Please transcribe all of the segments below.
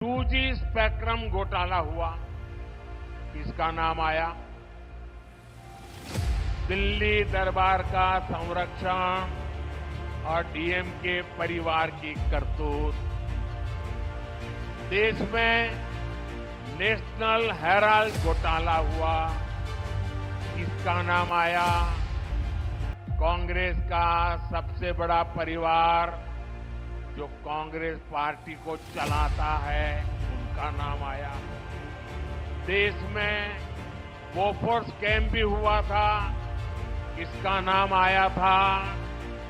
2G spectrum घोटाला हुआ, किसका नाम आया? दिल्ली दरबार का संरक्षण और डीएमके परिवार की करतूत। देश में नेशनल हेराल्ड घोटाला हुआ, किसका नाम आया? कांग्रेस का सबसे बड़ा परिवार जो कांग्रेस पार्टी को चलाता है, उनका नाम आया। देश में बोफोर्स स्कैम भी हुआ था, इसका नाम आया था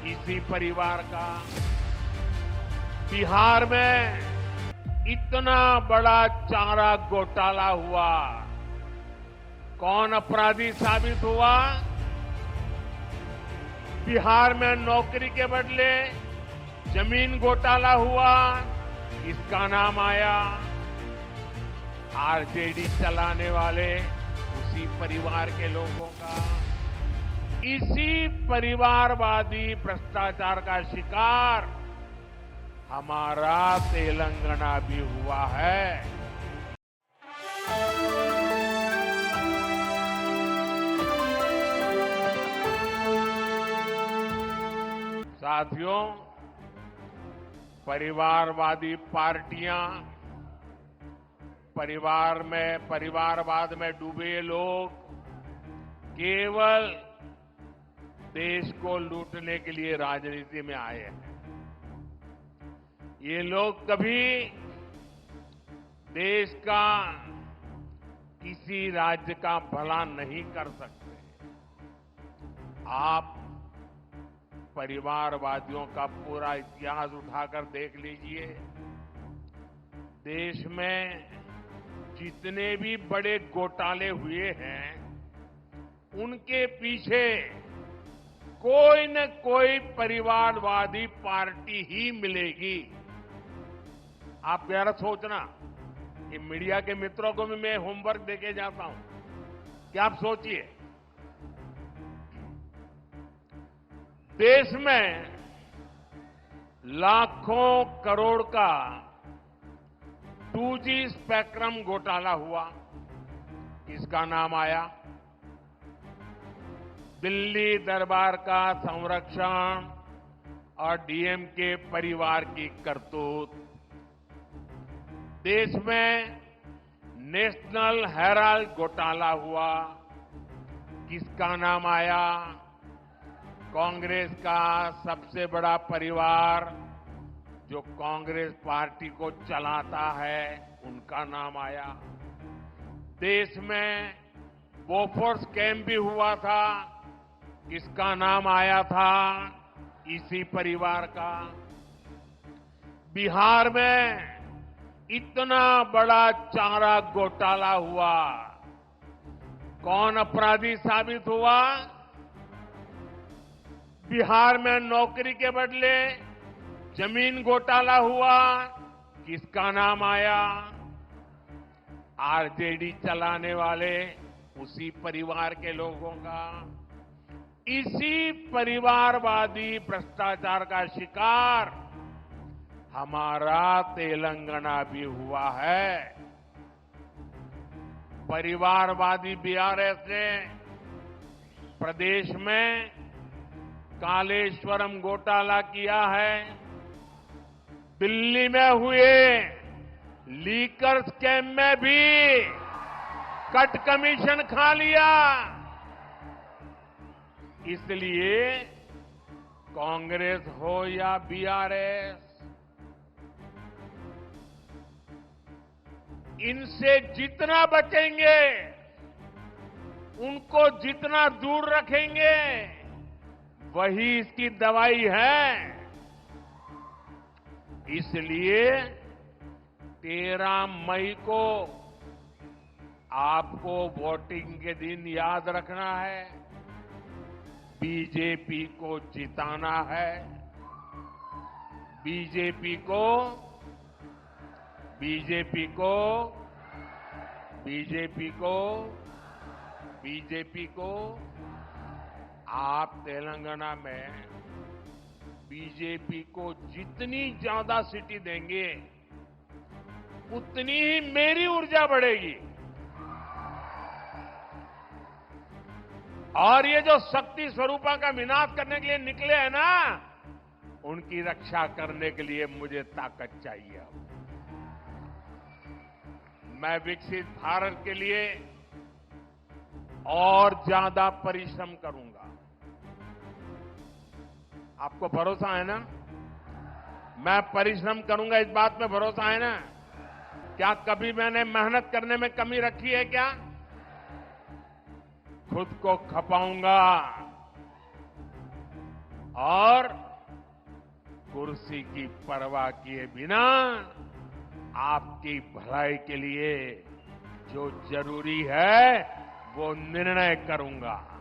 इसी परिवार का। बिहार में इतना बड़ा चारा घोटाला हुआ, कौन अपराधी साबित हुआ? बिहार में नौकरी के बदले जमीन घोटाला हुआ, इसका नाम आया आरजेडी चलाने वाले उसी परिवार के लोगों का। इसी परिवारवादी भ्रष्टाचार का शिकार हमारा तेलंगाना भी हुआ है। साथियों, परिवारवादी पार्टियां, परिवारवाद में डूबे लोग केवल देश को लूटने के लिए राजनीति में आए हैं। ये लोग कभी देश का किसी राज्य का भला नहीं कर सकते। आप परिवारवादियों का पूरा इतिहास उठाकर देख लीजिए। देश में जितने भी बड़े घोटाले हुए हैं, उनके पीछे कोई न कोई परिवारवादी पार्टी ही मिलेगी। आप जरा सोचना, कि मीडिया के मित्रों को भी मैं होमवर्क देके जाता हूं कि आप सोचिए, देश में लाखों करोड़ का 2G स्पेक्ट्रम घोटाला हुआ, किसका नाम आया? दिल्ली दरबार का संरक्षण और डीएमके परिवार की करतूत। देश में नेशनल हेराल्ड घोटाला हुआ, किसका नाम आया? कांग्रेस का सबसे बड़ा परिवार जो कांग्रेस पार्टी को चलाता है, उनका नाम आया। देश में बोफोर्स स्कैम भी हुआ था, इसका नाम आया था इसी परिवार का। बिहार में इतना बड़ा चारा घोटाला हुआ, कौन अपराधी साबित हुआ? बिहार में नौकरी के बदले जमीन घोटाला हुआ, किसका नाम आया? आरजेडी चलाने वाले उसी परिवार के लोगों का। इसी परिवारवादी भ्रष्टाचार का शिकार हमारा तेलंगाना भी हुआ है। परिवारवादी बीआरएस ने प्रदेश में कालेश्वरम घोटाला किया है, दिल्ली में हुए लीकर स्कैम में भी कट कमीशन खा लिया। इसलिए कांग्रेस हो या बीआरएस, इनसे जितना बचेंगे, उनको जितना दूर रखेंगे, वही इसकी दवाई है। इसलिए 13 मई को आपको वोटिंग के दिन याद रखना है, बीजेपी को जिताना है। बीजेपी को बीजेपी को बीजेपी को बीजेपी को आप तेलंगाना में बीजेपी को जितनी ज्यादा सीटें देंगे, उतनी ही मेरी ऊर्जा बढ़ेगी। और ये जो शक्ति स्वरूपा का विनाश करने के लिए निकले हैं ना, उनकी रक्षा करने के लिए मुझे ताकत चाहिए। अब मैं विकसित भारत के लिए और ज्यादा परिश्रम करूंगा। आपको भरोसा है ना? मैं परिश्रम करूंगा, इस बात में भरोसा है ना? क्या कभी मैंने मेहनत करने में कमी रखी है क्या? खुद को खपाऊंगा और कुर्सी की परवाह किए बिना आपकी भलाई के लिए जो जरूरी है वो निर्णय करूंगा।